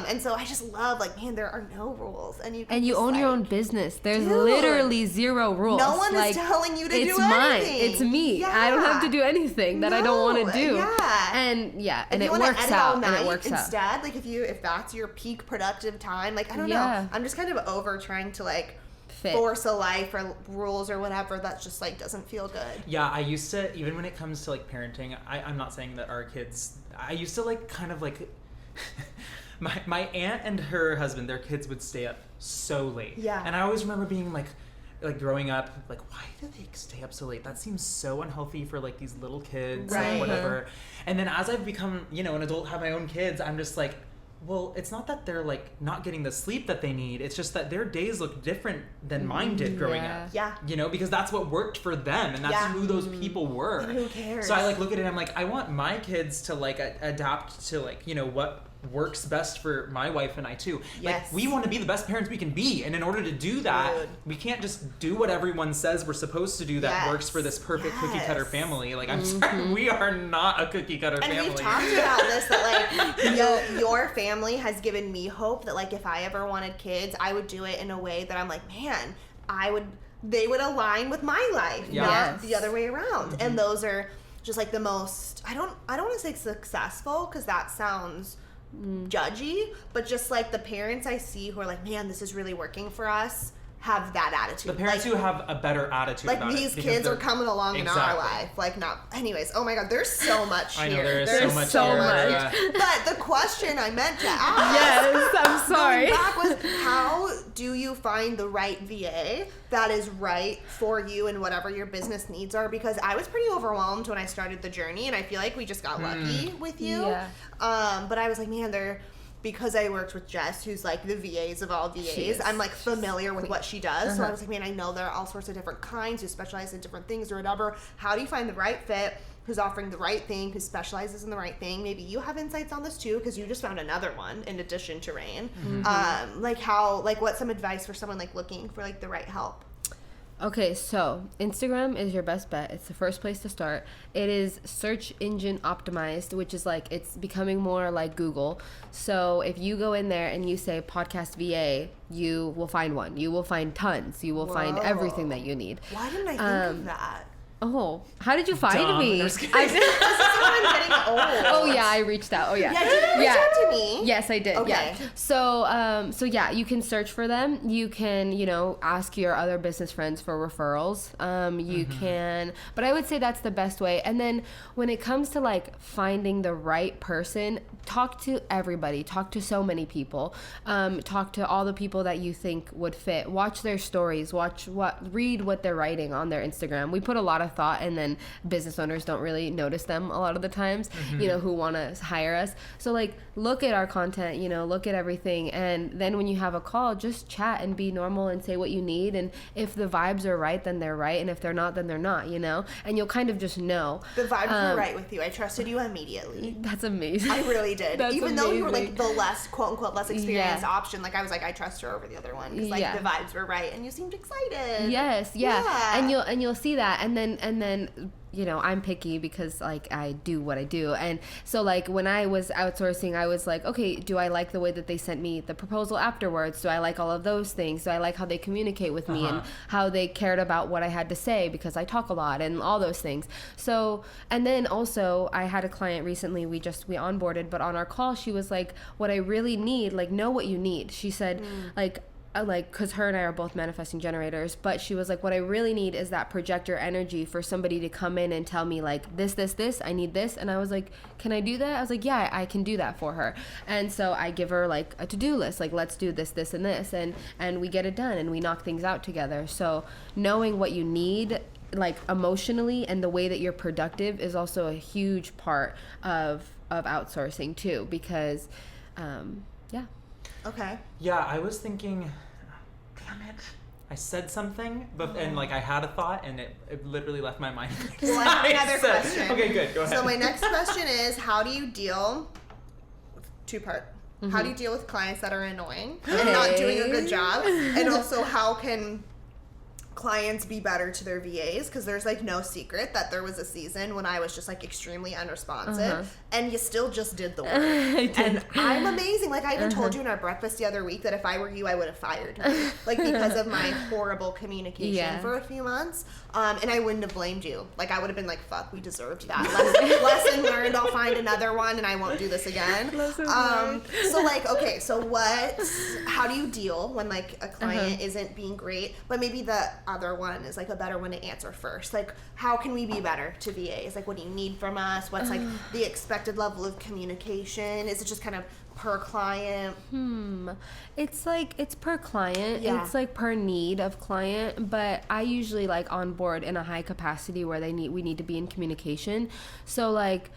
And so I just love, like, man, there are no rules. And you own your own business. There's literally 0 rules. No one is Who's telling you to do anything? It's mine. It's me. Yeah. I don't have to do anything that I don't want to do. Yeah. And it works out. And it works instead, out. like if that's your peak productive time, like I don't know. I'm just kind of over trying to like force a life or rules or whatever that just like doesn't feel good. Yeah, I used to, even when it comes to like parenting, I'm not saying that our kids, I used to like kind of like my aunt and her husband, their kids would stay up so late. Yeah. And I always remember being like growing up, like, why do they stay up so late? That seems so unhealthy for like these little kids and whatever. And then as I've become, you know, an adult, have my own kids, I'm just like, well, it's not that they're like not getting the sleep that they need. It's just that their days look different than mine did growing up. Yeah. You know, because that's what worked for them and that's who those people were. And who cares? So I like look at it and I'm like, I want my kids to like adapt to like, you know, what works best for my wife and I too. Yes. Like we want to be the best parents we can be, and in order to do that, we can't just do what everyone says we're supposed to do that works for this perfect cookie cutter family. Like I'm sorry, we are not a cookie cutter family. And we've talked about this that like your family has given me hope that like if I ever wanted kids, I would do it in a way that I'm like, man, they would align with my life, not the other way around. And those are just like the most I don't want to say successful because that sounds judgy, but just like the parents I see who are like, man, this is really working for us, have that attitude. The parents who have a better attitude like about these kids are coming along in our life, like not. Anyways, oh my God, there's so much here. I know there's so much. But the question I meant to ask, yes, I'm sorry, going back was how do you find the right VA that is right for you and whatever your business needs are? Because I was pretty overwhelmed when I started the journey, and I feel like we just got lucky with you. Yeah. But I was like, man, because I worked with Jess, who's like the VAs of all VAs, I'm like familiar with what she does. So I was like, man, I know there are all sorts of different kinds who specialize in different things or whatever. How do you find the right fit, who's offering the right thing, who specializes in the right thing? Maybe you have insights on this too, because you just found another one in addition to Rain. What's some advice for someone like looking for like the right help? Okay, so Instagram is your best bet. It's the first place to start. It is search engine optimized, which is like, it's becoming more like Google. So if you go in there and you say podcast VA, you will find one. You will find tons. You will find everything that you need. Why didn't I think of that? Oh, how did you find me? This is how I'm getting old. Oh yeah, I reached out. Oh yeah. Yeah, did you reach out to me? Yes, I did. Okay. Yeah. So yeah, you can search for them. You can, you know, ask your other business friends for referrals. You can, but I would say that's the best way. And then when it comes to like finding the right person, talk to everybody. Talk to so many people. Talk to all the people that you think would fit. Watch their stories. Read what they're writing on their Instagram. We put a lot of thought, and then business owners don't really notice them a lot of the times, you know, who want to hire us. So like, look at our content, you know, look at everything. And then when you have a call, just chat and be normal and say what you need. And if the vibes are right, then they're right. And if they're not, then they're not, you know, and you'll kind of just know. The vibes were right with you. I trusted you immediately. That's amazing. I really did. Even though you were like the less, quote unquote, less experienced option, like I was like, I trust her over the other one. Because like the vibes were right and you seemed excited. Yes. Yeah. And you'll see that. And then, you know, I'm picky because like I do what I do. And so like when I was outsourcing, I was like, okay, do I like the way that they sent me the proposal afterwards? Do I like all of those things? Do I like how they communicate with me and how they cared about what I had to say because I talk a lot and all those things. So, and then also I had a client recently, we onboarded, but on our call, she was like, what I really need, like know what you need. She said like, because her and I are both manifesting generators, but she was like, what I really need is that projector energy for somebody to come in and tell me like this, I need this. And I was like, can I do that? I was like, yeah, I can do that for her. And so I give her like a to-do list, like let's do this, and this, and we get it done and we knock things out together. So knowing what you need, like emotionally, and the way that you're productive is also a huge part of outsourcing too, because Okay. Yeah, I was thinking, damn it. I said something, and like I had a thought, and it literally left my mind. Well, I have another question. Okay, good. Go ahead. So my next question is, how do you deal? Two-part. How do you deal with clients that are annoying and not doing a good job? And also, how can clients be better to their VAs, because there's like no secret that there was a season when I was just like extremely unresponsive, and you still just did the work. And I'm amazing. Like I even told you in our breakfast the other week that if I were you, I would have fired you, like because of my horrible communication for a few months. And I wouldn't have blamed you. Like I would have been like, fuck, we deserved that. Lesson learned. I'll find another one and I won't do this again. So like, okay, so how do you deal when like a client isn't being great, but maybe the other one is like a better one to answer first? Like, how can we be better to VAs? Like, what do you need from us? What's like the expected level of communication? Is it just kind of per client? It's like, it's per client. Yeah. It's like per need of client, but I usually like onboard in a high capacity where we need to be in communication. So like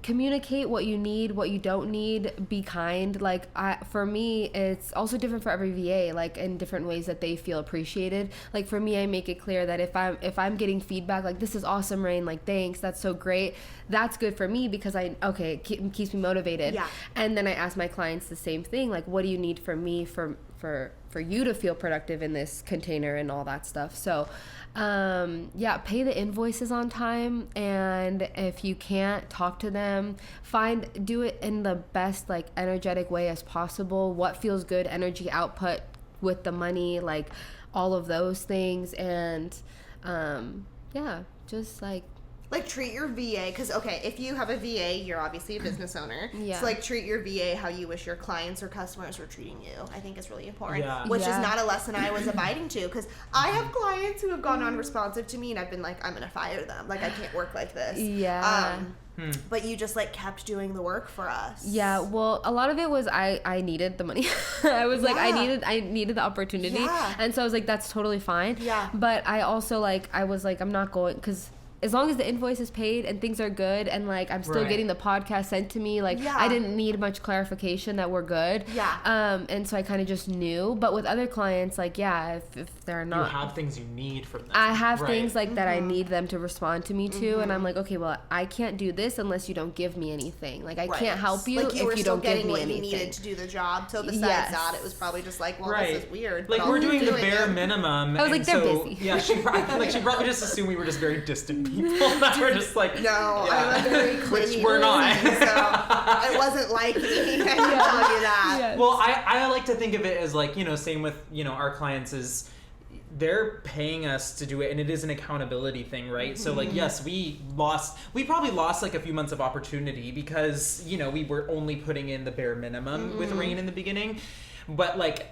communicate what you need, what you don't need, be kind. Like for me, it's also different for every VA, like in different ways that they feel appreciated. Like for me, I make it clear that if I'm getting feedback like, this is awesome, Rain, like thanks, that's so great, that's good for me because it keeps me motivated. Yeah. And then I ask my clients the same thing, like what do you need from me for you to feel productive in this container and all that stuff. So pay the invoices on time, and if you can't, talk to them, do it in the best like energetic way as possible, what feels good, energy output with the money, like all of those things. And just like treat your VA, because okay, if you have a VA, you're obviously a business owner. Yeah. So like treat your VA how you wish your clients or customers were treating you. I think is really important. Yeah. Which is not a lesson I was abiding to, because I have clients who have gone unresponsive to me and I've been like, I'm gonna fire them. Like I can't work like this. Yeah. But you just like kept doing the work for us. Yeah, well, a lot of it was I needed the money. I was like, I needed the opportunity. Yeah. And so I was like, that's totally fine. Yeah. But I also I was like, I'm not going, because as long as the invoice is paid and things are good and like I'm still getting the podcast sent to me, like I didn't need much clarification that we're good. Yeah. And so I kind of just knew. But with other clients, like if they're not, you have things you need from them. I have things like that I need them to respond to me to, and I'm like, okay, well, I can't do this unless you don't give me anything. Like I can't help you like if you don't give me what anything. You needed to do the job. So besides that, it was probably just like, well, this is weird. Like we're doing the bare minimum. I was like, they're busy. Yeah, she probably just assumed we were just very distant people. That we're just like, I'm a very clingy, which we're not. So it wasn't like me. I can tell you that. Yes. Well, I like to think of it as like, same with, our clients is they're paying us to do it, and it is an accountability thing, right? So like, yes, we probably lost like a few months of opportunity because, we were only putting in the bare minimum with Rain in the beginning. But like,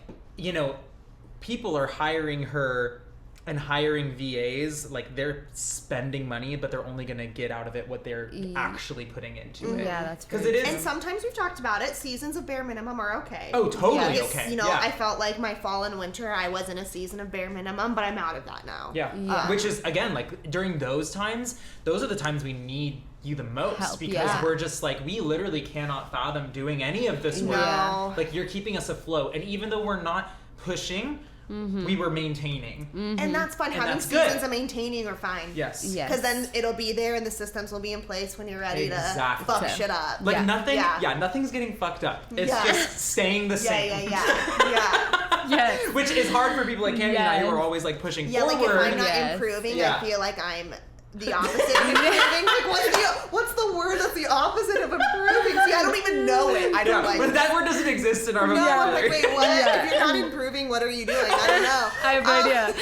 people are hiring her and hiring VAs, like they're spending money, but they're only going to get out of it what they're actually putting into it. Yeah, that's because it is. And sometimes we've talked about it. Seasons of bare minimum are okay. Oh, totally okay. I felt like my fall and winter, I was in a season of bare minimum, but I'm out of that now. Yeah. Which is again, like during those times, those are the times we need you the most because we're just like, we literally cannot fathom doing any of this work. No. Like you're keeping us afloat, and even though we're not pushing. We were maintaining. And that's fun. Having seasons of maintaining are fine. Yes. Because then it'll be there and the systems will be in place when you're ready to fuck shit up. Like nothing's getting fucked up. It's just staying the same. Yes. Which is hard for people like Candy and I who are always like pushing forward. Like if I'm not improving, I feel like I'm the opposite of improving. Like what's the word that's the opposite of improving? See, I don't even know it. I don't but that word doesn't exist in our vocabulary. No, I'm like, wait, what? If you're not improving, what are you doing? I don't know. I have no idea.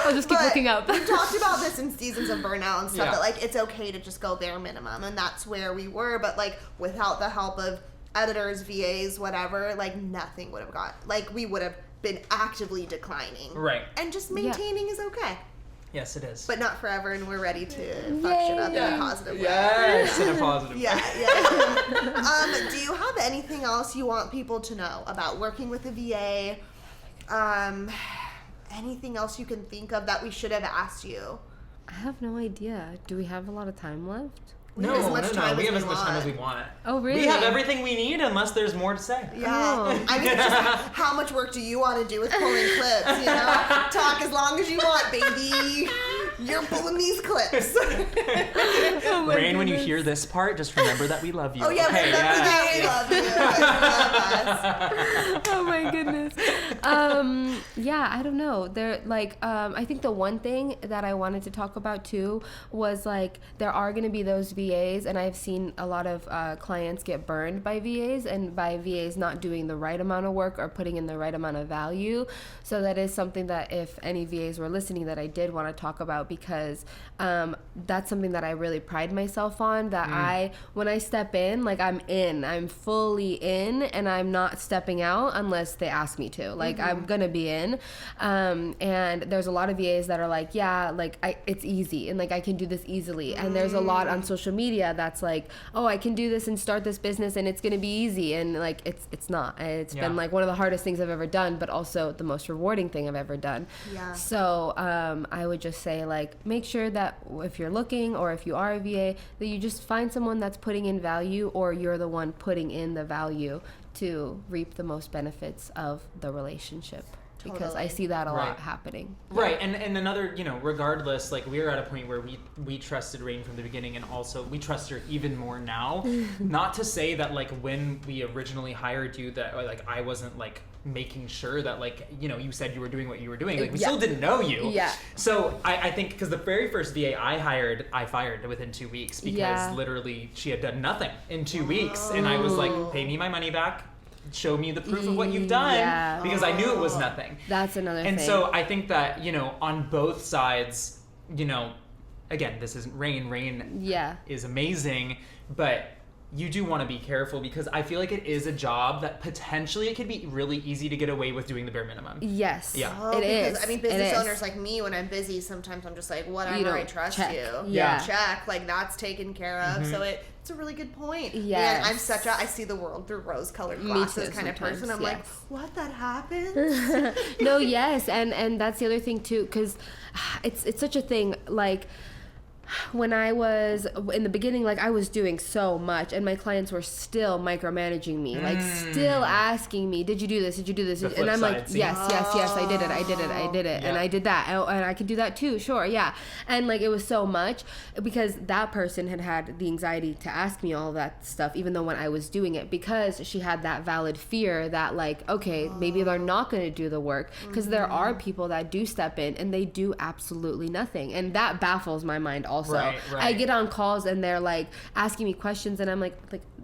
I'll just keep looking up. We've talked about this in seasons of burnout and stuff, that like it's okay to just go bare minimum, and that's where we were, but like without the help of editors, VAs, whatever, like nothing would have got, like we would have been actively declining. Right. And just maintaining is okay. Yes, it is. But not forever, and we're ready to fuck shit up in a positive way. Yes, in a positive way. Do you have anything else you want people to know about working with a VA? Anything else you can think of that we should have asked you? I have no idea. Do we have a lot of time left? No. We have as much time as we want. Oh, really? We have everything we need unless there's more to say. Yeah. Oh. I mean, it's just how much work do you want to do with pulling clips, Talk as long as you want, baby. You're pulling these clips. Rain when you hear this part, just remember that we love you. Oh yeah, okay, remember that we love you. Love us. Oh my goodness. Yeah, I don't know. I think the one thing that I wanted to talk about too was like there are going to be those VAs, and I've seen a lot of clients get burned by VAs, and by VAs not doing the right amount of work or putting in the right amount of value. So that is something that if any VAs were listening, that I did want to talk about, because that's something that I really pride myself on, that when I step in, like I'm fully in, and I'm not stepping out unless they ask me to. Like I'm gonna be in, and there's a lot of VAs that are like, yeah, like it's easy, and like I can do this easily. And there's a lot on social media that's like, oh, I can do this and start this business and it's gonna be easy, and like it's not. It's been like one of the hardest things I've ever done, but also the most rewarding thing I've ever done. Yeah. So I would just say, like, make sure that if you're looking, or if you are a VA, that you just find someone that's putting in value, or you're the one putting in the value to reap the most benefits of the relationship. Totally. Because I see that a lot happening. Right, and another, regardless, like, we were at a point where we trusted Rain from the beginning, and also we trust her even more now. Not to say that, like, when we originally hired you, that, like, I wasn't, like, making sure that, like, you said you were doing what you were doing. Like, we still didn't know you. Yeah. So I think, because the very first VA I fired within 2 weeks, because literally she had done nothing in 2 weeks, and I was like, pay me my money back. Show me the proof of what you've done, because I knew it was nothing. That's another thing. And so I think that, on both sides, again, this isn't Rain. Rain is amazing, but you do want to be careful, because I feel like it is a job that potentially it could be really easy to get away with doing the bare minimum. Yes. Yeah. It is. I mean, business owners like me, when I'm busy, sometimes I'm just like, whatever, I trust you. Yeah. Check. Like, that's taken care of. So it's a really good point. Yeah. I'm I see the world through rose-colored glasses kind of person. I'm like, what, that happens? No, yes. And that's the other thing too, because it's such a thing. Like, when I was in the beginning, like, I was doing so much, and my clients were still micromanaging me, like still asking me, did you do this? Did you do this? And I'm like, yes, I did it. And I did that. And I can do that too. Sure. Yeah. And like, it was so much, because that person had the anxiety to ask me all that stuff, even though when I was doing it, because she had that valid fear that, like, okay, maybe they're not going to do the work, because there are people that do step in and they do absolutely nothing. And that baffles my mind also. Right. I get on calls and they're like asking me questions, and I'm like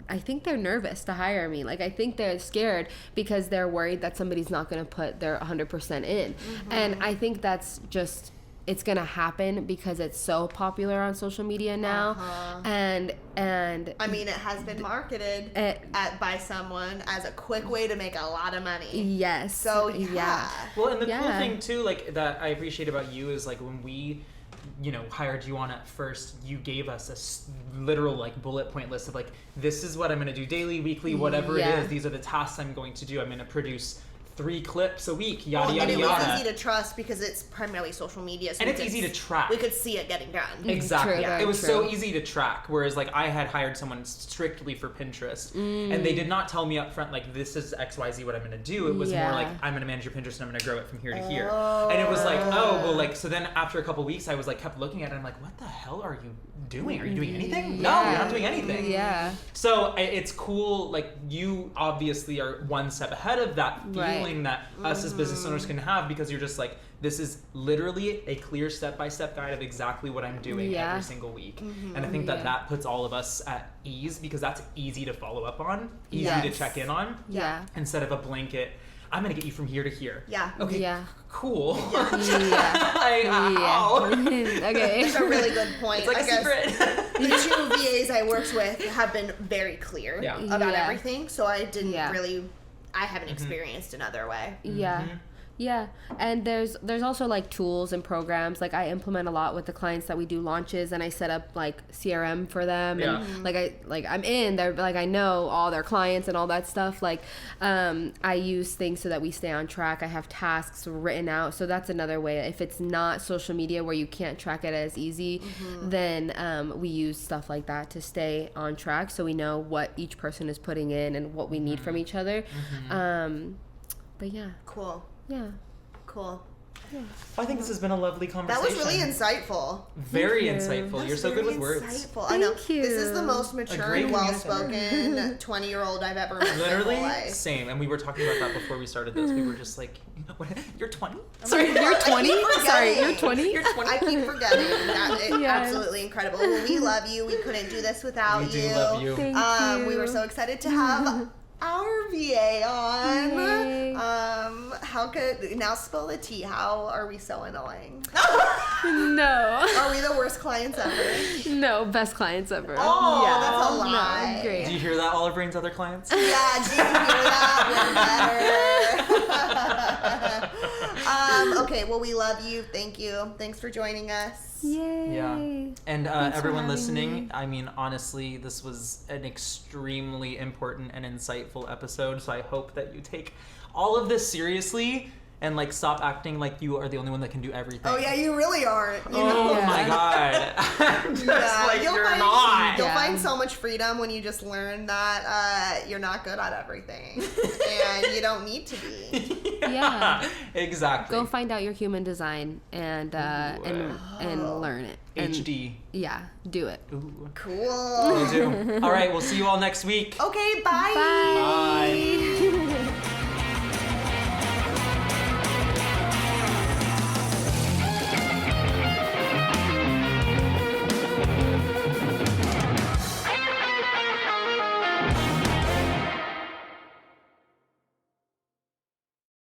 I think they're nervous to hire me. Like, I think they're scared because they're worried that somebody's not going to put their 100% in. And I think that's just, it's going to happen because it's so popular on social media now. And I mean, it has been marketed by someone as a quick way to make a lot of money. Yes. So well, and the cool thing too, like, that I appreciate about you is, like, when we hired you on at first, you gave us a literal, like, bullet point list of, like, this is what I'm going to do daily, weekly, whatever it is. These are the tasks I'm going to do. I'm going to produce 3 clips a week, yada, yada, yada. And it was easy to trust because it's primarily social media. So and it's easy to track. We could see it getting done. Exactly. It was so easy to track. Whereas, like, I had hired someone strictly for Pinterest, and they did not tell me up front, like, this is XYZ what I'm going to do. It was more like, I'm going to manage your Pinterest and I'm going to grow it from here to here. And it was like, so then after a couple weeks, I was, like, kept looking at it. I'm like, what the hell are you doing? Are you doing anything? No, you're not doing anything. Yeah. So it's cool. Like, you obviously are one step ahead of that feeling that us as business owners can have, because you're just like, this is literally a clear step-by-step guide of exactly what I'm doing every single week. And I think that puts all of us at ease, because that's easy to follow up on, easy to check in on, instead of a blanket, I'm going to get you from here to here. Yeah. Okay. Yeah. Cool. Yeah. Okay. That's a really good point. It's like a secret. The 2 VAs I worked with have been very clear about everything, so I didn't really, I haven't experienced another way. Yeah. Yeah, and there's also, like, tools and programs. Like, I implement a lot with the clients that we do launches, and I set up, like, CRM for them, and I'm in there, like, I know all their clients and all that stuff. Like, I use things so that we stay on track. I have tasks written out, so that's another way. If it's not social media where you can't track it as easy, then we use stuff like that to stay on track, so we know what each person is putting in and what we need from each other. But yeah. Cool. Yeah. Cool. I think this has been a lovely conversation. That was really insightful. Very insightful. You're so good with words. Insightful. I know. Thank you. This is the most mature and well-spoken 20-year-old I've ever met. Literally, in my whole life. Same. And we were talking about that before we started this. We were just like, what? You're 20? Sorry, you're 20? Sorry, you're 20? You're 20. I keep forgetting. It's absolutely incredible. Well, we love you. We couldn't do this without you. We do love you. Thank you. We were so excited to have our VA on. Yay. How could now spill the tea? How are we so annoying? No. Are we the worst clients ever? No, best clients ever. Oh, yeah. that's a lie. No, great. Do you hear that, Olive Brain's other clients? Yeah, do you hear that? We're better. Okay, well, we love you. Thank you. Thanks for joining us. Yay. Yeah. And Thanks for everyone having listening, me. I mean, honestly, this was an extremely important and insightful episode. So I hope that you take all of this seriously and like stop acting like you are the only one that can do everything. Oh yeah, you really aren't. You Oh know? my god. Just like you're not. You'll find so much freedom when you just learn that you're not good at everything and you don't need to be. Yeah. Exactly. Go find out your human design and learn it. And, HD. Yeah, do it. Ooh. Cool. Will do. All right, we'll see you all next week. Okay, bye. Bye. Bye.